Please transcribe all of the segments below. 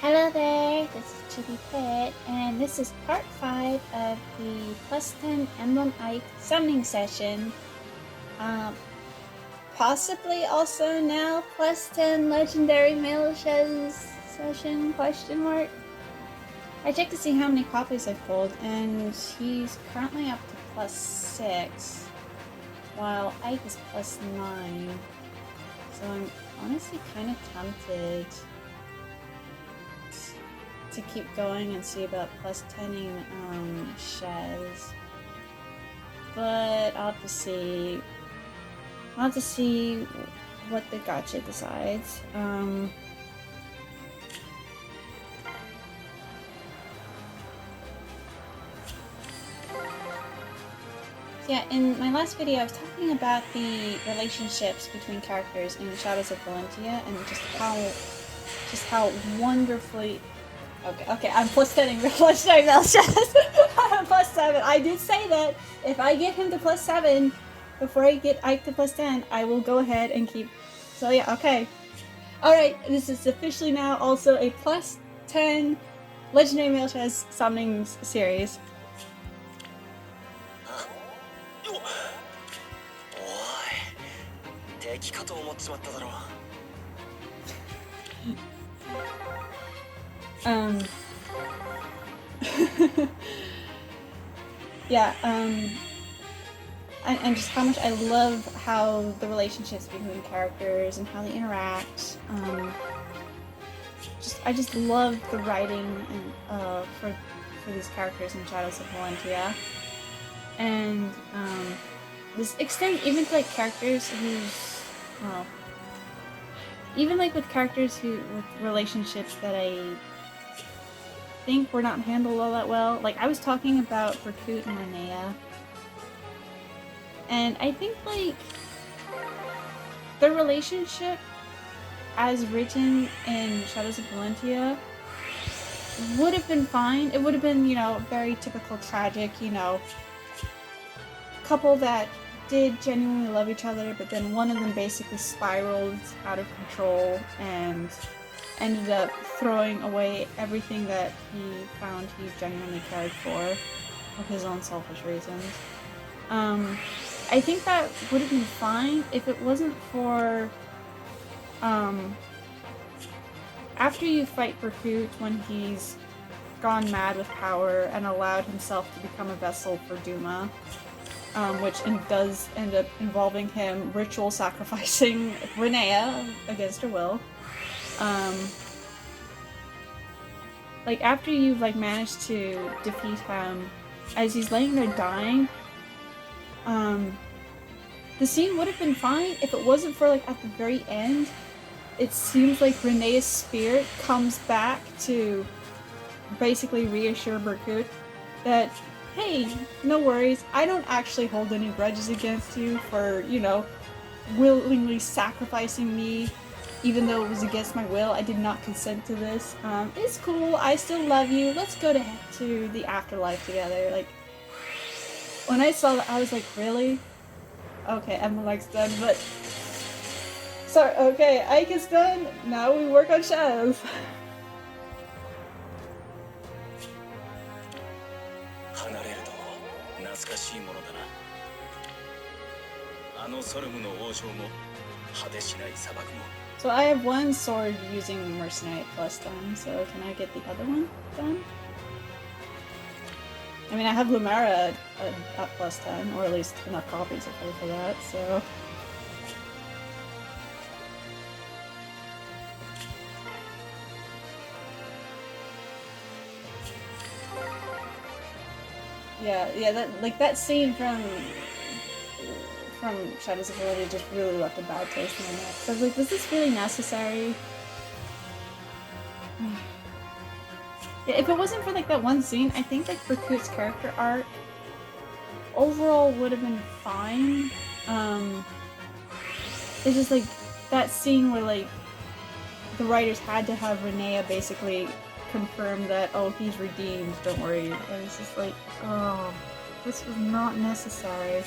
Hello there, this is Chibi Pit, and this is part 5 of the plus 10 Emblem Ike summoning session. Possibly also now plus 10 legendary male SHEZ session, question mark. I checked to see how many copies I've pulled, and he's currently up to plus 6, while Ike is plus 9. So I'm honestly kind of tempted to keep going and see about plus 10ing SHEZ. But I'll have to see. I'll have to see what the gacha decides. Yeah, in my last video I was talking about the relationships between characters in Shadows of Valentia and just how wonderfully. Okay, I'm plus 10ing the plus 9 SHEZ. I'm plus 7. I did say that if I get him to plus 7 before I get Ike to plus 10, I will go ahead and keep. So yeah, okay. Alright, this is officially now also a plus 10 Legendary Male SHEZ summoning series. Yeah, and just how much I love how the relationships between characters and how they interact. I just love the writing and for these characters in Shadows of Valentia, and this extends even to like characters who's even like with characters with relationships that I think were not handled all that well. Like I was talking about Berkut and Linnea. And I think, like, the relationship as written in Shadows of Valentia would have been fine. It would have been, you know, very typical tragic, you know, couple that did genuinely love each other, but then one of them basically spiraled out of control and ended up throwing away everything that he found he genuinely cared for his own selfish reasons. I think that would have been fine if it wasn't for, after you fight Berkut when he's gone mad with power and allowed himself to become a vessel for Duma, which does end up involving him ritual sacrificing Linnea against her will. Like, after you've, like, managed to defeat him, as he's laying there dying, the scene would have been fine if it wasn't for, like, at the very end, it seems like Renee's spirit comes back to basically reassure Berkut that, hey, no worries, I don't actually hold any grudges against you for, you know, willingly sacrificing me, even though it was against my will. I did not consent to this. It's cool, I still love you, let's go to the afterlife together. Like, when I saw that, I was like, really? Okay, Emily's done, but... Sorry, okay, Ike is done, now we work on SHEZ. So I have one sword using Mercenary plus 10, so can I get the other one done? I mean, I have Lumera at plus 10, or at least enough copies of her for that, so... Yeah, that scene from Shadows of Valentia just really left a bad taste in my mouth. So I was like, was this really necessary? If it wasn't for, like, that one scene, I think, like, Berkut's character arc overall would have been fine. It's just, like, that scene where, like, the writers had to have Renea basically confirm that, oh, he's redeemed, don't worry. And it's just like, oh, this was not necessary.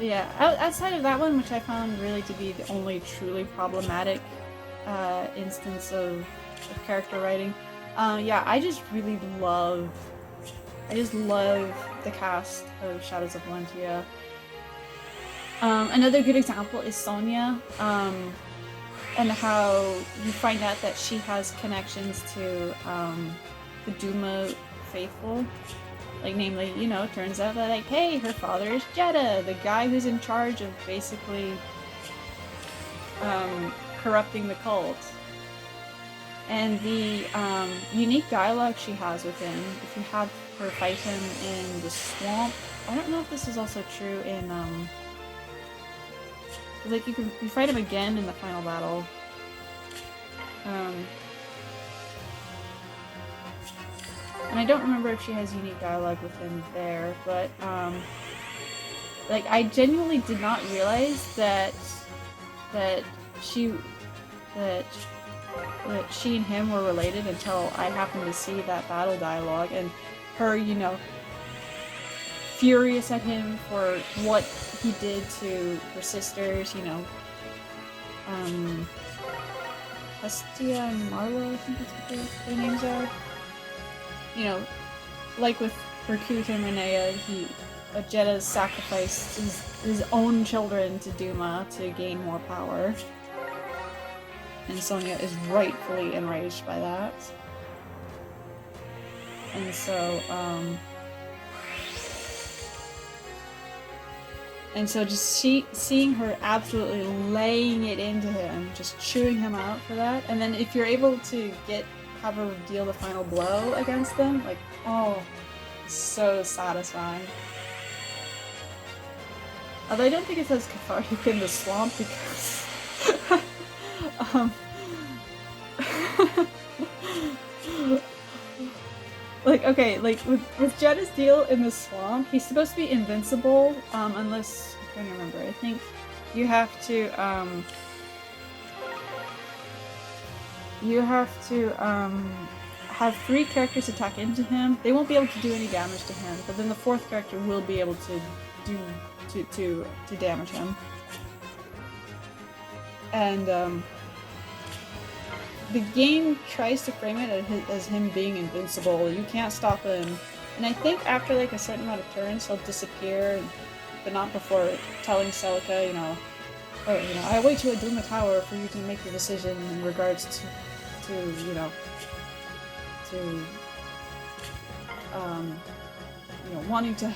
But yeah, outside of that one, which I found really to be the only truly problematic instance of character writing, yeah, I just love the cast of Shadows of Valentia. Another good example is Sonia, and how you find out that she has connections to the Duma faithful. Like, namely, you know, turns out that, like, hey, her father is Jeddah, the guy who's in charge of basically corrupting the cult. And the unique dialogue she has with him, if you have her fight him in the swamp, I don't know if this is also true in, like, you fight him again in the final battle. And I don't remember if she has unique dialogue with him there, but, like, I genuinely did not realize that she and him were related until I happened to see that battle dialogue, and her, you know, furious at him for what he did to her sisters, you know, Hestia and Marla, I think that's what their names are. You know, like with Berkut and Renea, Jeddah sacrificed his own children to Duma to gain more power. And Sonia is rightfully enraged by that. And so just seeing her absolutely laying it into him, just chewing him out for that, and then if you're able to have her deal the final blow against them, like, oh, so satisfying. Although I don't think it's as cathartic in the swamp because like, okay, like with Jeddah's deal in the swamp, he's supposed to be invincible, unless I'm trying to remember. I think you have to have 3 characters attack into him. They won't be able to do any damage to him, but then the 4th character will be able to damage him. And the game tries to frame it as him being invincible. You can't stop him. And I think after like a certain amount of turns, he'll disappear, but not before telling Celica, you know, oh, you know, I wait you at Duma Tower for you to make your decision in regards to you know, wanting to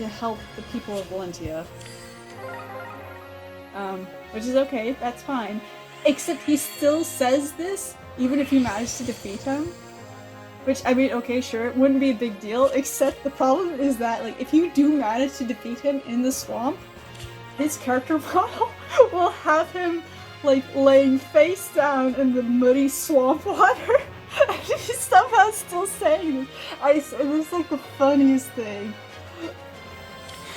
help the people of Valentia. Which is okay, that's fine. Except he still says this, even if you manage to defeat him. Which, I mean, okay, sure, it wouldn't be a big deal, except the problem is that, like, if you do manage to defeat him in the swamp, his character model will have him, like, laying face down in the muddy swamp water. And he's somehow still saying this. It's like the funniest thing.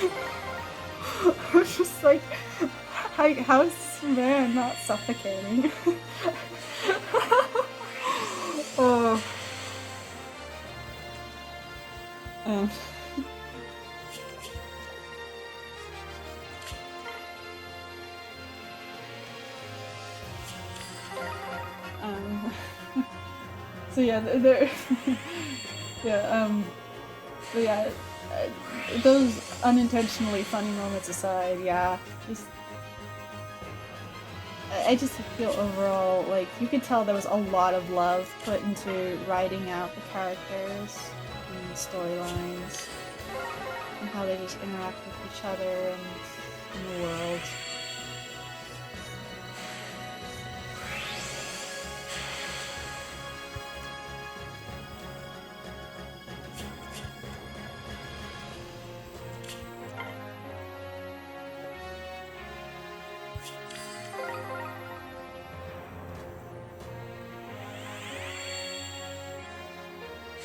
I was just like, how is this man not suffocating? Oh. So yeah, but yeah, those unintentionally funny moments aside, yeah, I just feel overall, like, you could tell there was a lot of love put into writing out the characters and the storylines, and how they just interact with each other and in the world.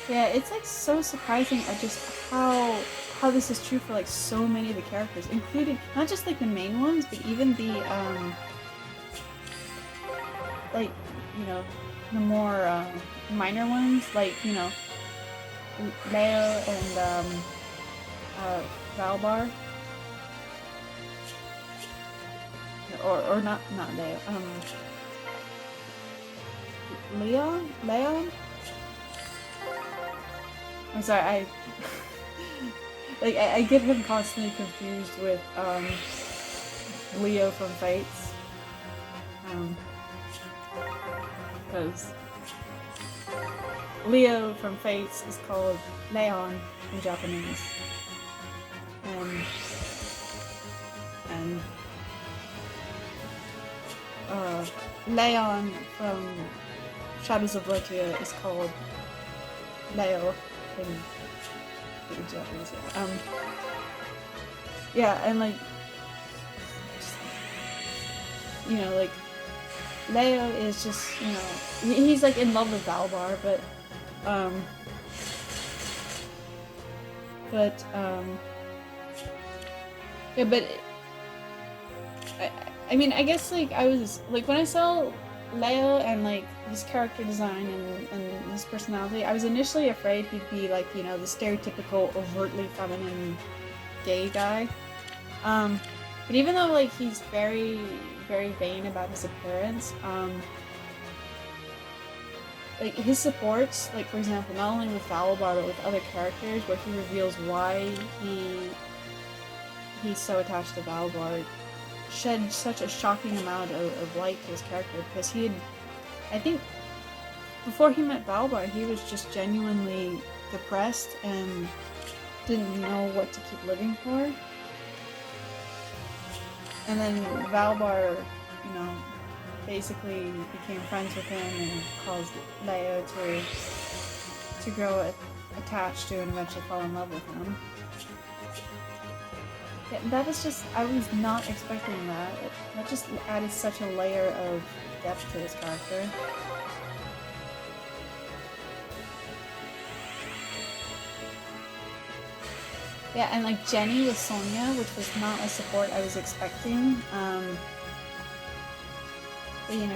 Yeah, it's like so surprising at just how this is true for like so many of the characters, including not just like the main ones, but even the like, you know, the more minor ones, like, you know, Leo and Valbar. or not Leo. Leon. I'm sorry, I get him constantly confused with Leo from Fates. Because Leo from Fates is called Leon in Japanese. And Leon from Shadows of Valentia is called Leo in Japanese. Yeah, and like, you know, like, Leo is just, you know, he's like in love with Valbar, but yeah, but I mean, I guess like I was like when I saw Leo and like his character design and his personality, I was initially afraid he'd be like, you know, the stereotypical overtly feminine gay guy. But even though like he's very, very vain about his appearance, like his supports, like for example, not only with Valbar but with other characters, where he reveals why he's so attached to Valbar, shed such a shocking amount of light to his character, because he had, I think, before he met Valbar, he was just genuinely depressed and didn't know what to keep living for. And then Valbar, you know, basically became friends with him and caused Leo to grow attached to and eventually fall in love with him. Yeah, that is just, I was not expecting that. That just added such a layer of depth to his character. Yeah, and like Jenny with Sonia, which was not a support I was expecting. But, you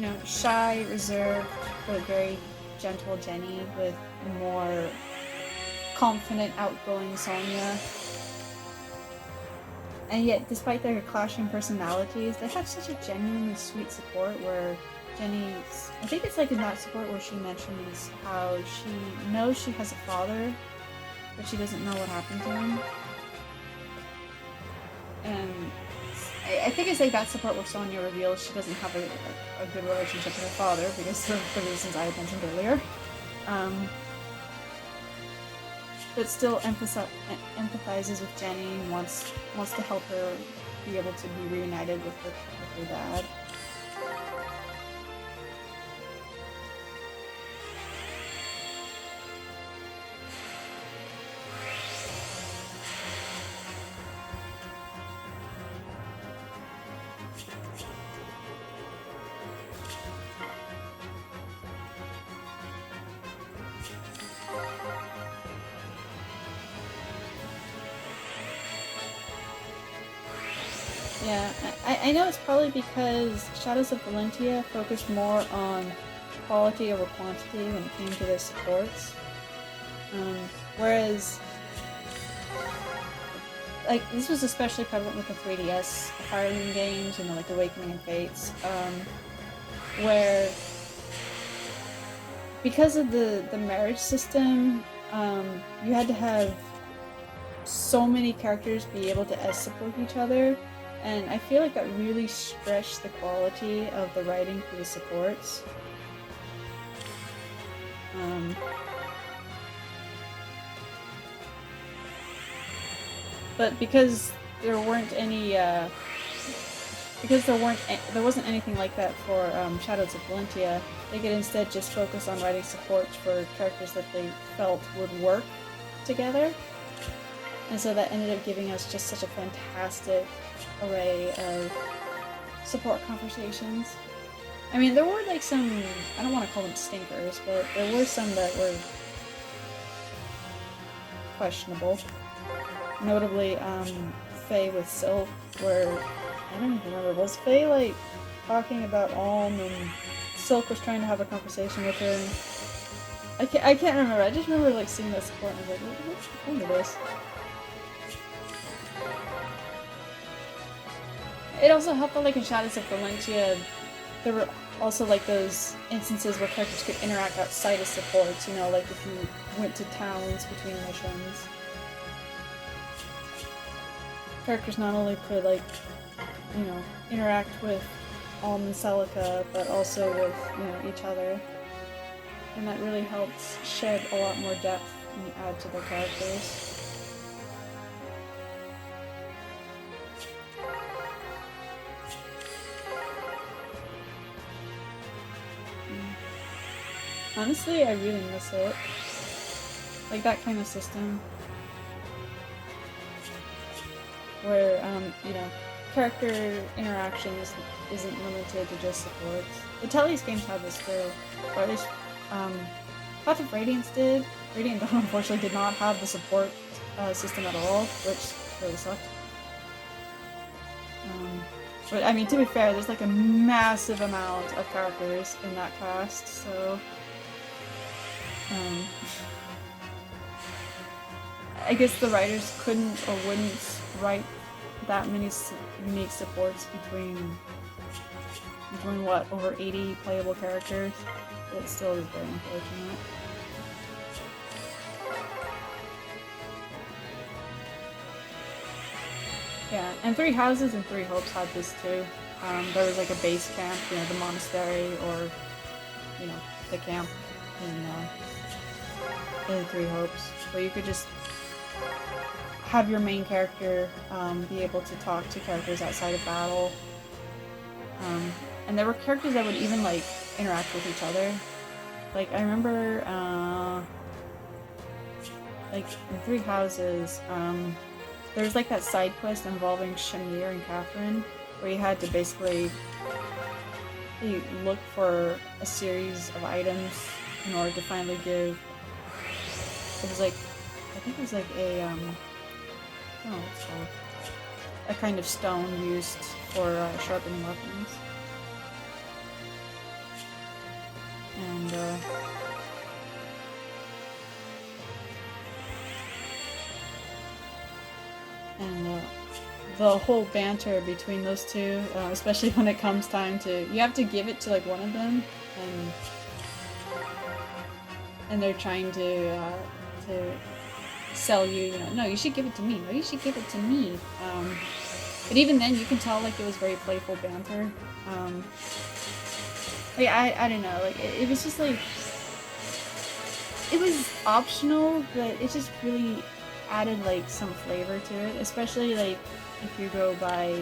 know, shy, reserved, but very gentle Jenny with more confident, outgoing Sonia. And yet, despite their clashing personalities, they have such a genuinely sweet support where Jenny's, I think it's like in that support where she mentions how she knows she has a father, but she doesn't know what happened to him. And I think it's like that support where Sonia reveals she doesn't have a good relationship with her father because of the reasons I had mentioned earlier. But still empathizes with Jenny and wants to help her be able to be reunited with her dad. Yeah, I know it's probably because Shadows of Valentia focused more on quality over quantity when it came to their supports. Whereas, like, this was especially prevalent with the 3DS Fire Emblem games, you know, like Awakening and Fates, where because of the marriage system, you had to have so many characters be able to support each other. And I feel like that really stretched the quality of the writing for the supports. But because there weren't any, there wasn't anything like that for Shadows of Valentia, they could instead just focus on writing supports for characters that they felt would work together. And so that ended up giving us just such a fantastic array of support conversations. I mean, there were like some, I don't want to call them stinkers, but there were some that were questionable. Notably, Faye with Sylph, where, I don't even remember, was Faye like talking about Alm and Silk was trying to have a conversation with her? I can't remember, I just remember like seeing that support and I was like, what's the point of this? It also helped that, like, in Shadows of Valentia, there were also, like, those instances where characters could interact outside of supports, you know, like if you went to towns between missions. Characters not only could, like, you know, interact with and Celica, but also with, you know, each other. And that really helps shed a lot more depth and add to their characters. Honestly, I really miss it. Like that kind of system. Where, you know, character interaction isn't limited to just supports. The Telly's games have this too. Or at least, Path of Radiance did. Radiant Dawn unfortunately did not have the support system at all, which really sucked. But I mean, to be fair, there's like a massive amount of characters in that cast, so I guess the writers couldn't or wouldn't write that many unique supports between what, over 80 playable characters. It still is very unfortunate. Yeah, and Three Houses and Three Hopes had this too. There was like a base camp, you know, the monastery, or, you know, the camp in Three Hopes, where you could just have your main character be able to talk to characters outside of battle. And there were characters that would even, like, interact with each other. Like, I remember, like, in Three Houses, there was, like, that side quest involving Shamir and Catherine, where you had to basically look for a series of items in order to finally give... It was like... I think it was like a, I don't know what it's called. A kind of stone used for sharpening weapons. And the whole banter between those two, especially when it comes time to... You have to give it to, like, one of them, and they're trying to sell you, you know, no, you should give it to me, no, you should give it to me. But even then, you can tell, like, it was very playful banter. Like, I don't know, like, it was just, like... It was optional, but it just really added, like, some flavor to it, especially, like, if you go by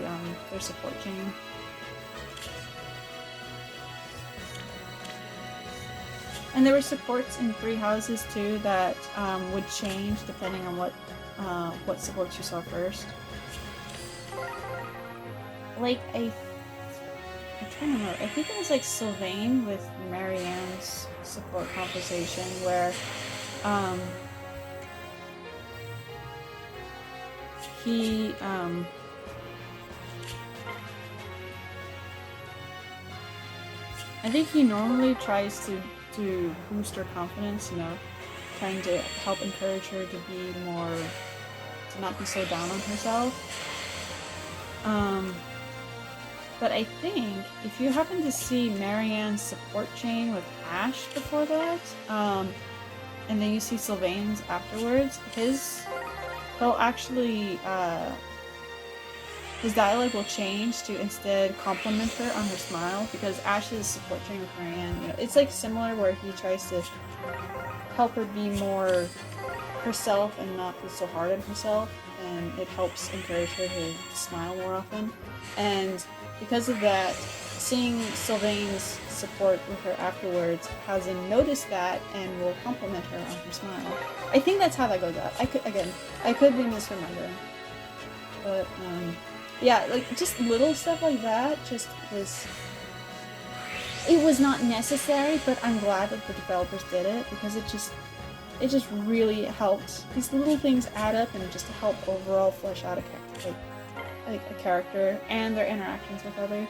their support chain. And there were supports in Three Houses too that would change depending on what supports you saw first. Like, I'm trying to remember. I think it was like Sylvain with Marianne's support conversation where he I think he normally tries to boost her confidence, you know, trying to help encourage her to be more, to not be so down on herself. But I think if you happen to see Marianne's support chain with Ash before that, and then you see Sylvain's afterwards, he'll actually, his dialogue will change to instead compliment her on her smile, because Ash's support chain with Marianne, you know, it's like similar where he tries to help her be more herself and not be so hard on herself, and it helps encourage her to smile more often. And because of that, seeing Sylvain's support with her afterwards has him notice that and will compliment her on her smile. I think that's how that goes out. I could be misremembering. But, yeah, like, just little stuff like that just was... It was not necessary, but I'm glad that the developers did it, because it just really helped. These little things add up and just help overall flesh out a character and their interactions with others.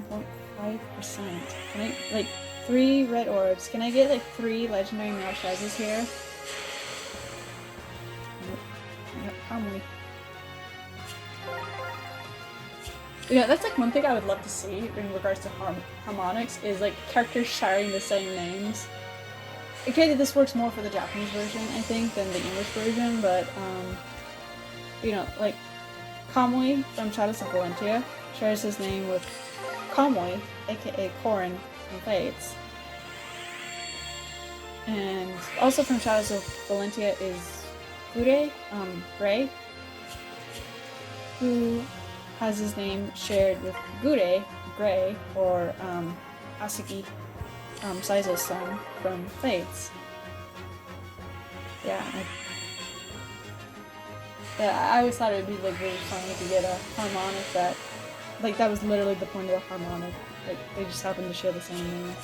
10.5%. Can I, like, 3 red orbs. Can I get, like, 3 legendary male SHEZs here? Nope. Yep, come with. Yeah, that's like one thing I would love to see in regards to harmonics is like characters sharing the same names. Okay, this works more for the Japanese version, I think, than the English version, but you know, like Kamui from Shadows of Valentia shares his name with Kamui, aka Korin from Fates. And also from Shadows of Valentia is Gray, who has his name shared with Gray, or Asuki, Saizo's son from Fates. Yeah, I always thought it would be like really funny to get a harmonic that, like, that was literally the point of the harmonic. Like, they just happen to share the same name.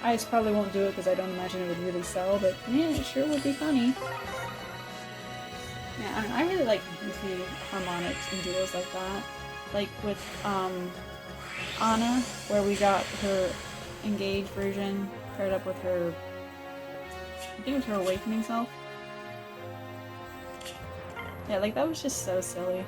I just probably won't do it because I don't imagine it would really sell, but yeah, it sure would be funny. Yeah, I mean, I really like goofy harmonics and duos like that. Like with Anna, where we got her Engage version paired up with her, I think it was her Awakening self. Yeah, like that was just so silly.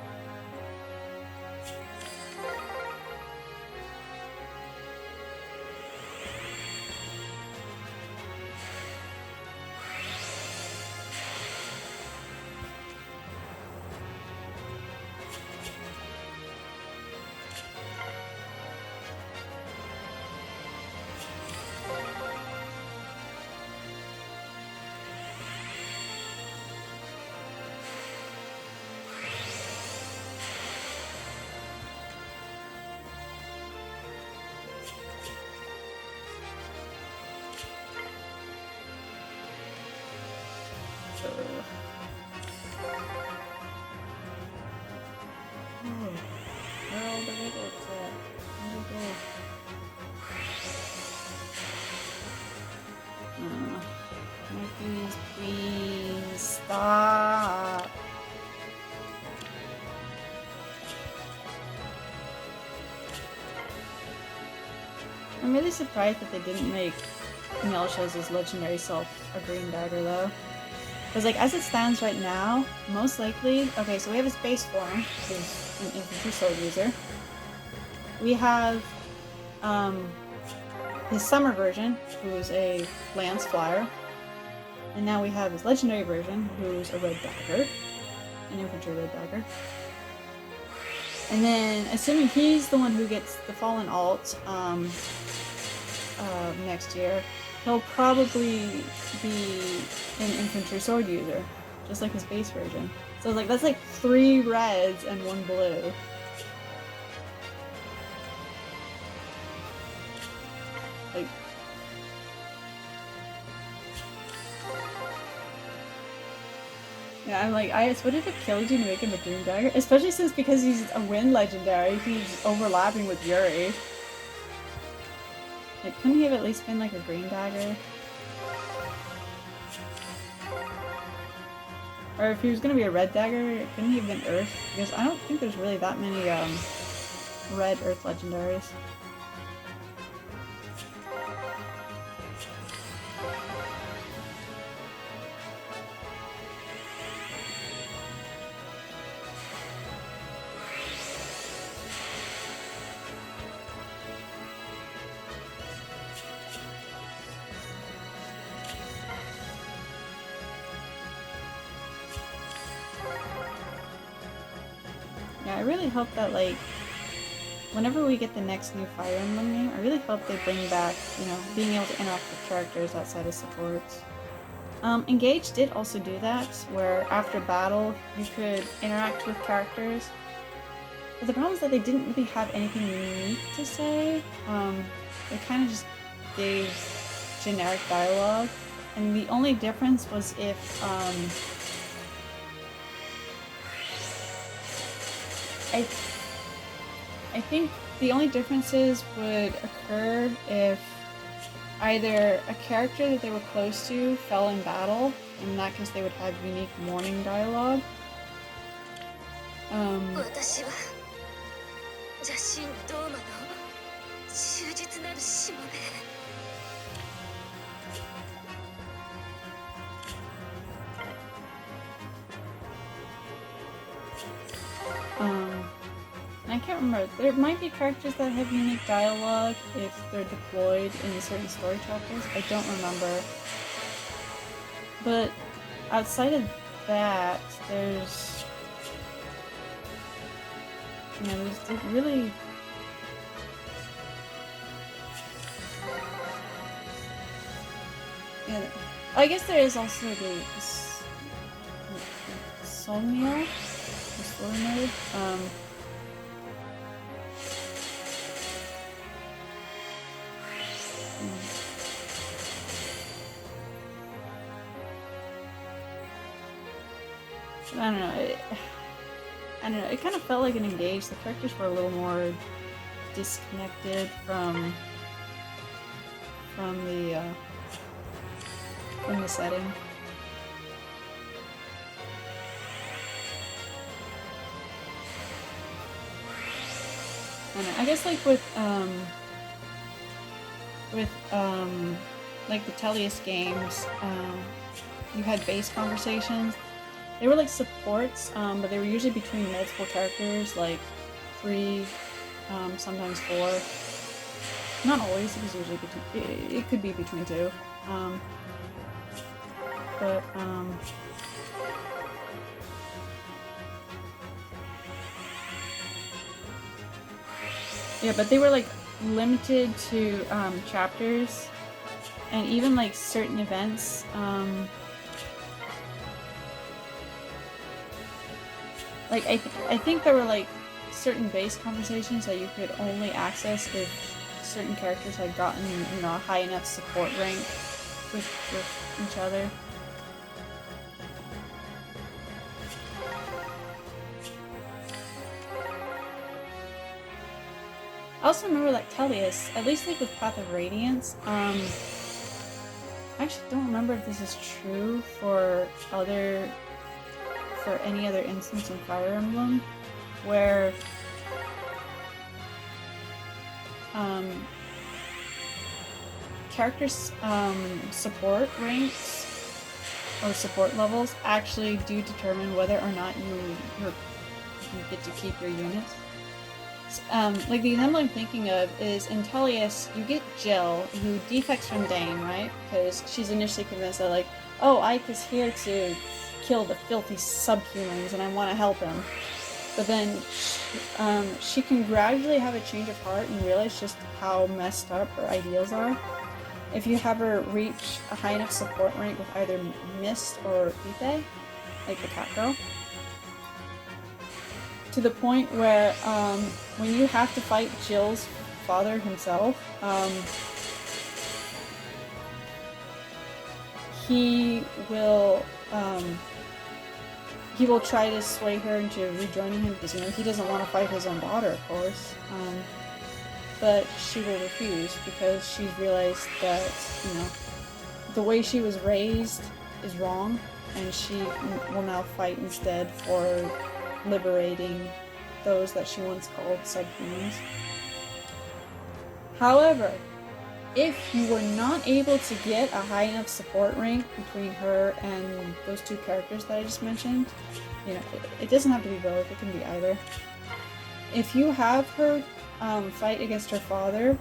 Please stop. I'm really surprised that they didn't make SHEZ's legendary self a green dagger though. Because like as it stands right now, most likely, okay, so we have his base form, who's an infantry sword user. We have his summer version, who's a lance flyer. And now we have his legendary version, who's a red dagger, an infantry red dagger. And then, assuming he's the one who gets the fallen alt next year, he'll probably be an infantry sword user, just like his base version. So like that's like 3 reds and 1 blue. Like, yeah, I'm like, what if it killed you to make him a green dagger? Especially since because he's a wind legendary, he's overlapping with Yuri. Like, couldn't he have at least been like a green dagger? Or if he was gonna be a red dagger, couldn't he have been Earth? Because I don't think there's really that many red Earth legendaries. Yeah, I really hope that, like, whenever we get the next new Fire Emblem game, I really hope they bring back, you know, being able to interact with characters outside of supports. Engage did also do that, where after battle, you could interact with characters. But the problem is that they didn't really have anything unique to say. They kind of just gave generic dialogue. And the only difference was if, I think the only differences would occur if either a character that they were close to fell in battle, and in that case they would have unique warning dialogue. don't remember. There might be characters that have unique dialogue if they're deployed in certain story chapters. I don't remember. But outside of that, there's... You know, there's really... Yeah, I guess there is also the Somnia, the story mode. I don't know. I don't know. It kind of felt like an Engage. The characters were a little more disconnected from the setting. I guess like with like the Tellius games, you had base conversations. They were like supports, but they were usually between multiple characters, like 3, sometimes 4. Not always, it was usually between, it could be between 2. Yeah, but they were like limited to chapters, and even like certain events. Like I think there were like certain base conversations that you could only access if certain characters had gotten, you know, a high enough support rank with each other. I also remember like Tellius, at least like with Path of Radiance, I actually don't remember if this is true for any other instance in Fire Emblem, where characters' support ranks or support levels actually do determine whether or not you get to keep your units. Like the example I'm thinking of is in Tellius, you get Jill, who defects from Dane, right? Because she's initially convinced that like, oh, Ike is here to kill the filthy subhumans and I want to help him. But then she can gradually have a change of heart and realize just how messed up her ideals are. If you have her reach a high enough support rank with either Mist or Ite, like the cat girl, to the point where when you have to fight Jill's father himself, he will try to sway her into rejoining him because, you know, he doesn't want to fight his own daughter, of course. But she will refuse because she's realized that, you know, the way she was raised is wrong, and she will now fight instead for liberating those that she once called subhumans. However, if you were not able to get a high enough support rank between her and those 2 characters that I just mentioned, you know, it doesn't have to be both, it can be either. If you have her fight against her father,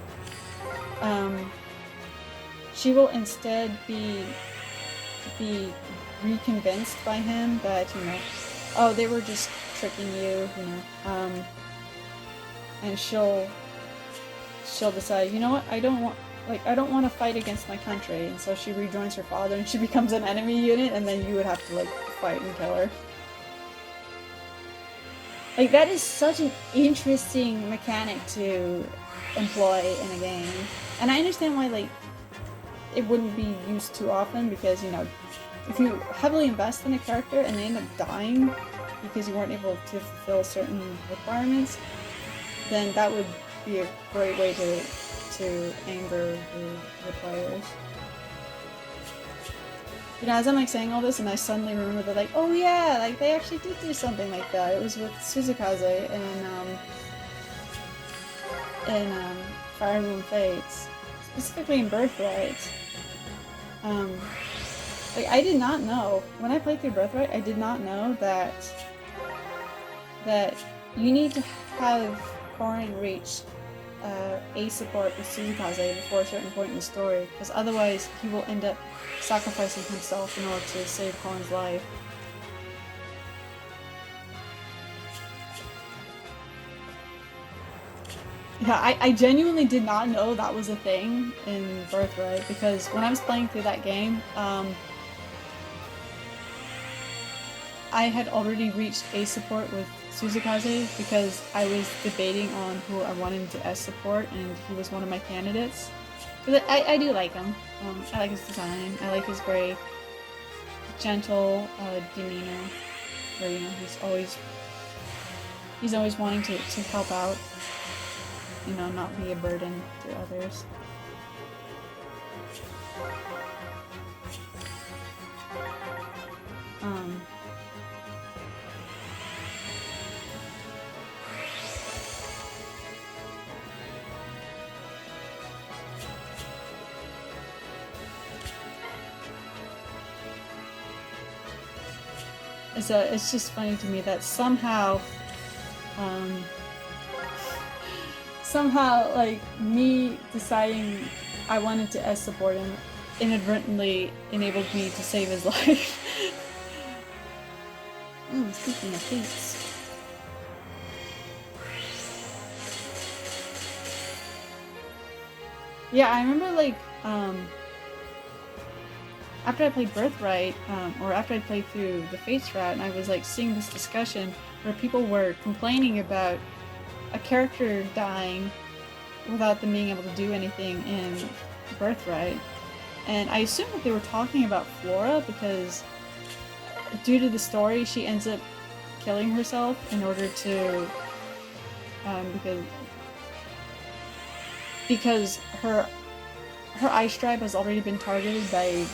she will instead be reconvinced by him that, you know, oh, they were just tricking you, you know, and she'll decide, you know what, I don't want to fight against my country, and so she rejoins her father and she becomes an enemy unit, and then you would have to like fight and kill her. Like, that is such an interesting mechanic to employ in a game, and I understand why like it wouldn't be used too often, because, you know, if you heavily invest in a character and they end up dying because you weren't able to fulfill certain requirements, then that would be a great way to anger the players. You know, as I'm like saying all this, and I suddenly remember that, like, oh yeah, like they actually did do something like that. It was with Suzukaze in Fire Emblem Fates, specifically in Birthright. Like, I did not know when I played through Birthright. I did not know that you need to have Korin reach A support with Suzukaze before a certain point in the story, because otherwise he will end up sacrificing himself in order to save Korin's life. Yeah, I genuinely did not know that was a thing in Birthright, because when I was playing through that game, I had already reached A support with Suzukaze because I was debating on who I wanted to S support, and he was one of my candidates. Because I do like him. I like his design. I like his very gentle demeanor, where, you know, he's always wanting to help out. You know, not be a burden to others. It's just funny to me that somehow, like, me deciding I wanted to S support him inadvertently enabled me to save his life. Speaking of feats. Yeah, I remember, like, after I played Birthright, or after I played through the Fates route, and I was, like, seeing this discussion where people were complaining about a character dying without them being able to do anything in Birthright. And I assumed that they were talking about Flora, because due to the story, she ends up killing herself in order to, because her eye stripe has already been targeted by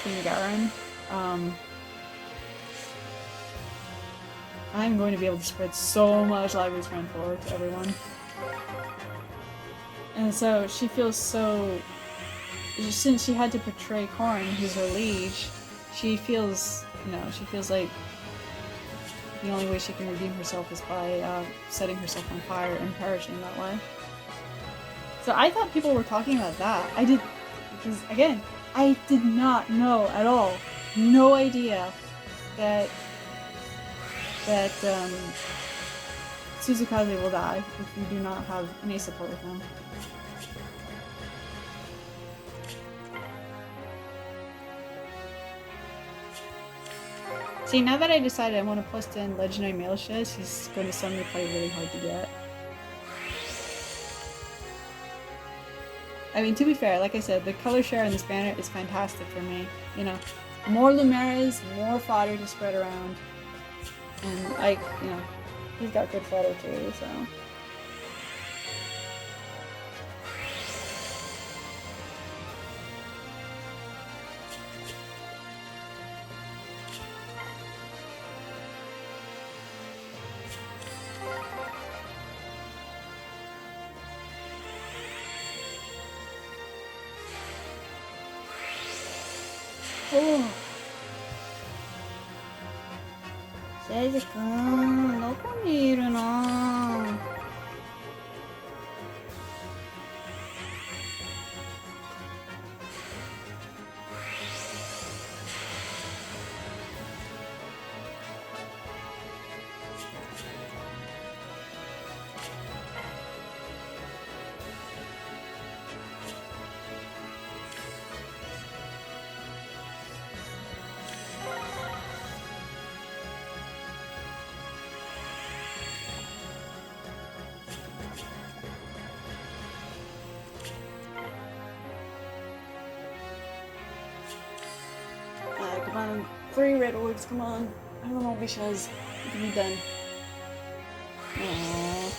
King Garen. I'm going to be able to spread so much Library Friend Flora to everyone. And so she feels so... Since she had to portray Korin, who's her liege, she feels, you know, she feels like the only way she can redeem herself is by setting herself on fire and perishing that way. So I thought people were talking about that. I did, because again, I did not know at all, no idea that Suzukaze will die if you do not have an A support with him. See, now that I decided I want to plus in Legendary Male SHEZ, he's going to suddenly play really hard to get. I mean, to be fair, like I said, the color share in this banner is fantastic for me. You know, more Lumeras, more fodder to spread around. And, like, you know, he's got good fodder too, so... Oh. SHEZ くん、どこにいるの？Come on, 3 red orbs, come on. I don't know, SHEZ. It can be done. Aww.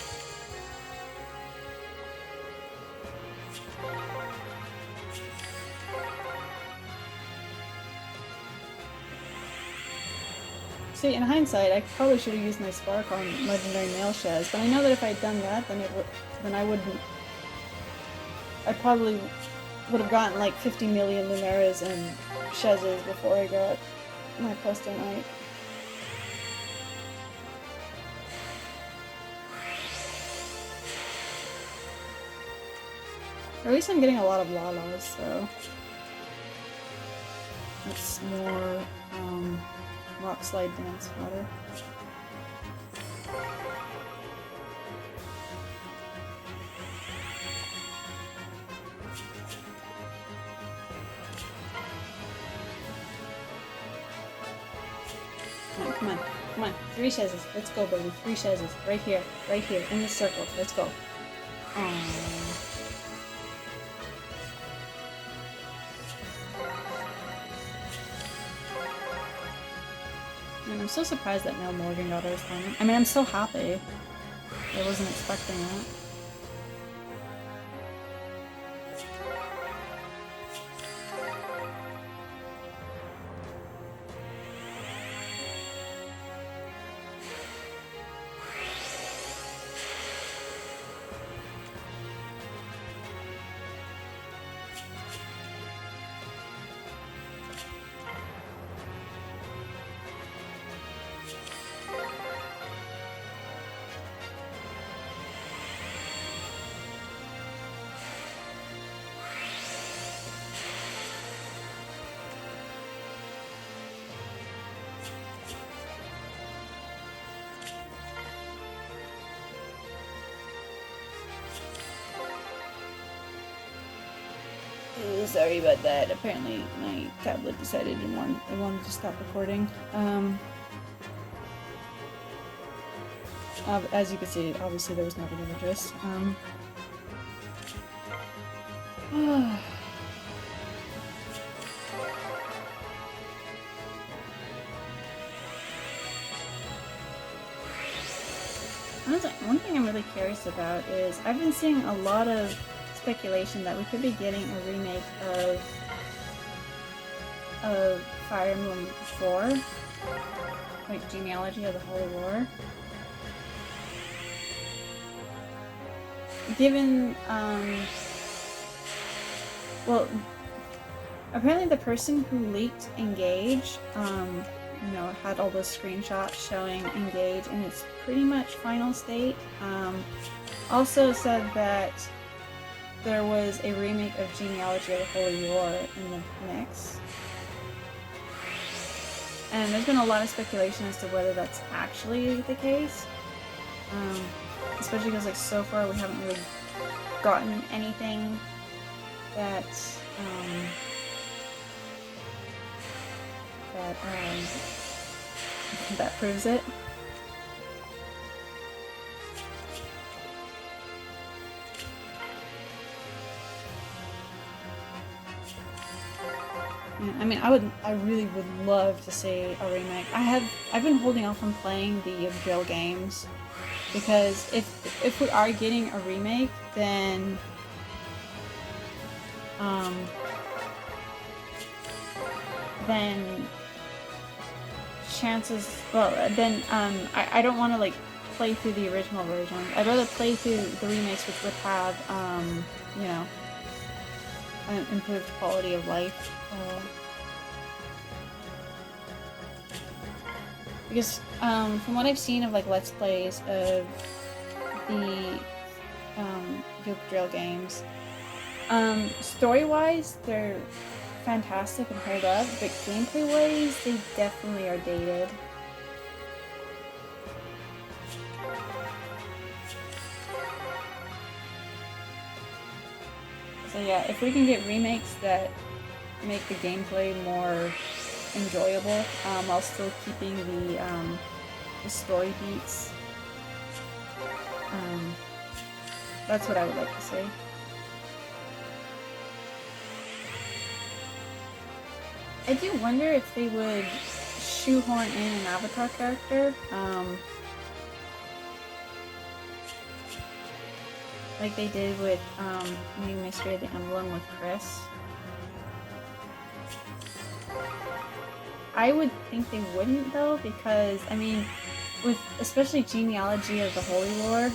See, in hindsight, I probably should have used my spark on Legendary Male SHEZ, but I know that if I had done that, then I wouldn't... I probably would have gotten like 50 million Lumeras and SHEZs before I got my Presto Knight. Or at least I'm getting a lot of Lalas, so it's more rock slide dance fodder. Come on, come on. 3 SHEZs. Let's go, baby. 3 SHEZs. Right here, in this circle. Let's go. Aww. And I'm so surprised that no Morgan got hers on. I mean, I'm so happy. I wasn't expecting that. Sorry about that. Apparently my tablet decided it wanted to stop recording. As you can see, obviously there was no images. Honestly, one thing I'm really curious about is I've been seeing a lot of speculation that we could be getting a remake of Fire Emblem 4, like Genealogy of the Holy War. Given, well, apparently the person who leaked Engage, you know, had all those screenshots showing Engage in its pretty much final state. Also said that there was a remake of Genealogy of the Holy War in the mix. And there's been a lot of speculation as to whether that's actually the case. Especially because, like, so far we haven't really gotten anything that, that proves it. I mean, I really would love to see a remake. I've been holding off on playing the drill games because if we are getting a remake, then chances, well, then I don't want to like play through the original version. I'd rather play through the remakes, which would have you know, an improved quality of life. Because from what I've seen of like Let's Plays of the Yoke Drill games, story-wise they're fantastic and hold up, but gameplay-wise they definitely are dated. So yeah, if we can get remakes that make the gameplay more enjoyable, while still keeping the story beats, that's what I would like to see. I do wonder if they would shoehorn in an Avatar character, like they did with New Mystery of the Emblem with Chris. I would think they wouldn't though, because I mean, with especially Genealogy of the Holy War,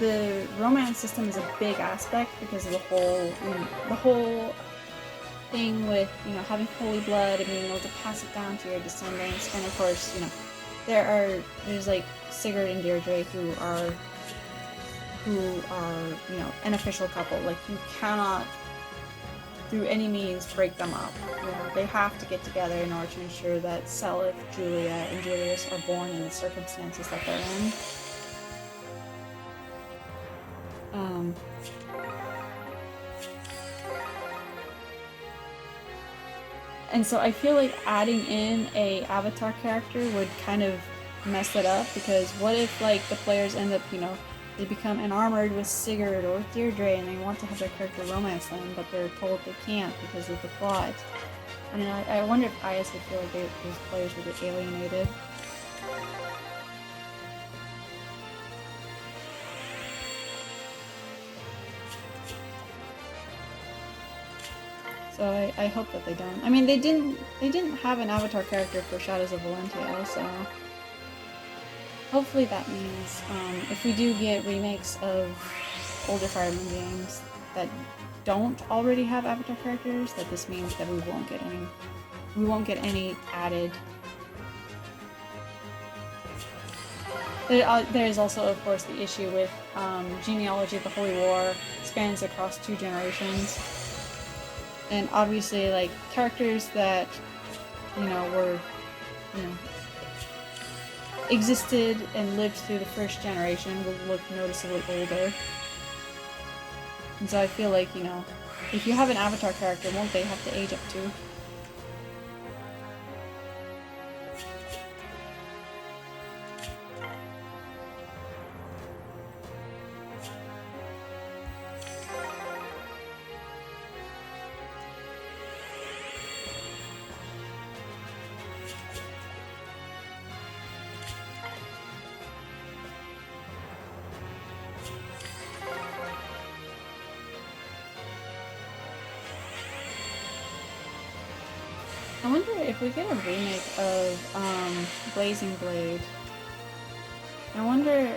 the romance system is a big aspect because of the whole, the whole thing with, you know, having holy blood and being able to pass it down to your descendants, and of course, you know, there's like Sigurd and Deirdre who are who are, you know, an official couple. Like, you cannot, through any means, break them up. You know, they have to get together in order to ensure that Seliph, Julia, and Julius are born in the circumstances that they're in. And so I feel like adding in a avatar character would kind of mess that up, because what if, like, the players end up, you know, they become enamored with Sigurd or Deirdre and they want to have their character romance them, but they're told they can't because of the plot. I mean, I wonder if IS would feel like those players would get alienated. So I hope that they don't. I mean, they didn't have an avatar character for Shadows of Valentia, so hopefully that means if we do get remakes of older Fire Emblem games that don't already have avatar characters, that this means that we won't get any added. There is also, of course, the issue with Genealogy of the Holy War spans across 2 generations. And obviously, like, characters that, you know, were, you know, existed and lived through the first generation will look noticeably older. And so I feel like, you know, if you have an avatar character, won't they have to age up too? I wonder if we get a remake of Blazing Blade. I wonder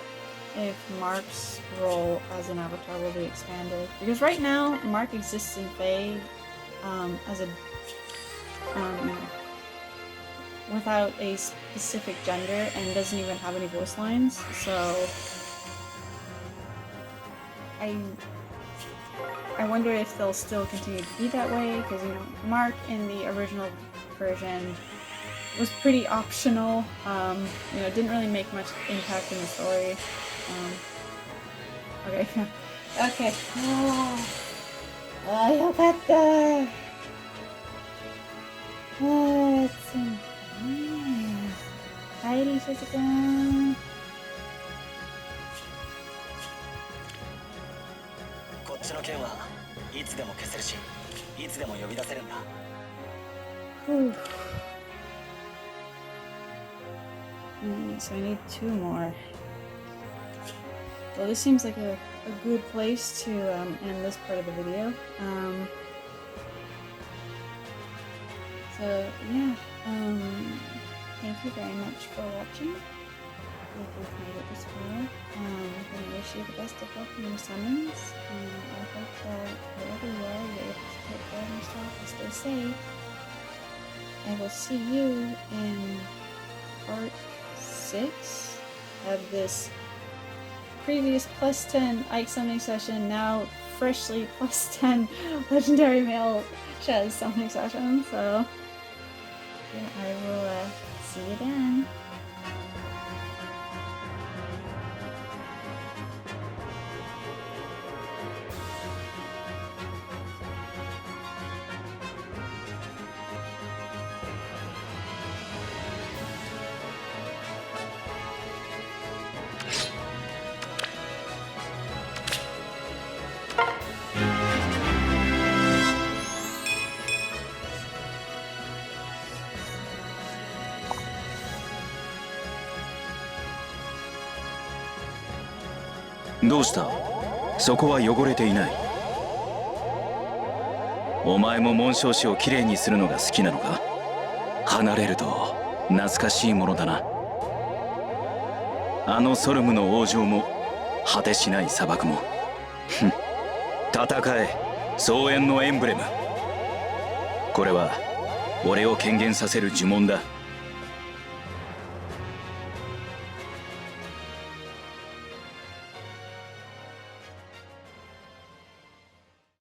if Mark's role as an avatar will be expanded. Because right now, Mark exists in Fae as a without a specific gender and doesn't even have any voice lines. So I wonder if they'll still continue to be that way, because, you know, Mark in the original version was pretty optional. You know, didn't really make much impact in the story. Okay. Okay. Yokatta! Let's see. Hi, SHEZ-kun. こっちの剣はいつでも消せるし、いつでも呼び出せるんだ。So I need 2 more. Well, this seems like a good place to end this part of the video. So yeah, thank you very much for watching. If you've made it this far, I'm going to wish you the best of luck in your summons. I hope that wherever you are, you're able to take care of yourself and stay safe. I will see you in part 6 of this previous +10 Ike summoning session, now freshly +10 legendary male SHEZ summoning session. So yeah, I will see you then. What? どうした？そこは汚れていない。お前も紋章師をきれいにするのが好きなのか？離れると懐かしいものだな。あのソルムの王城も果てしない砂漠も。戦え、草原のエンブレム。これは俺を権限させる呪文だ。